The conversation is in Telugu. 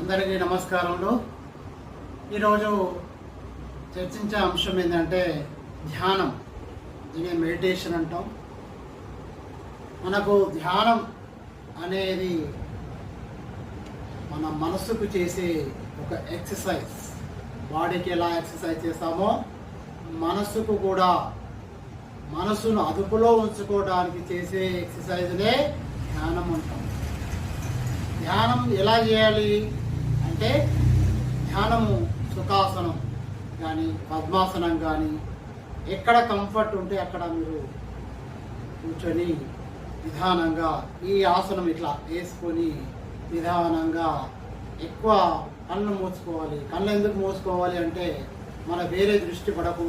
అందరికీ నమస్కారములు. ఈరోజు చర్చించే అంశం ఏంటంటే ధ్యానం. దీన్ని మెడిటేషన్ అంటాం. మనకు ధ్యానం అనేది మన మనసుకు చేసే ఒక ఎక్సర్సైజ్. బాడీకి ఎలా ఎక్సర్సైజ్ చేస్తామో మనసుకు కూడా మనసును అదుపులో ఉంచుకోవడానికి చేసే ఎక్సర్సైజ్నే ధ్యానం అంటాం. ధ్యానం ఎలా చేయాలి అంటే ధ్యానము సుఖాసనం కానీ పద్మాసనం కానీ ఎక్కడ కంఫర్ట్ ఉంటే అక్కడ మీరు కూర్చొని నిదానంగా ఈ ఆసనం ఇట్లా వేసుకొని నిదానంగా ఎక్కువ కళ్ళు మూసుకోవాలి. కళ్ళు ఎందుకు మూసుకోవాలి అంటే మన వేరే దృష్టి పడకుండా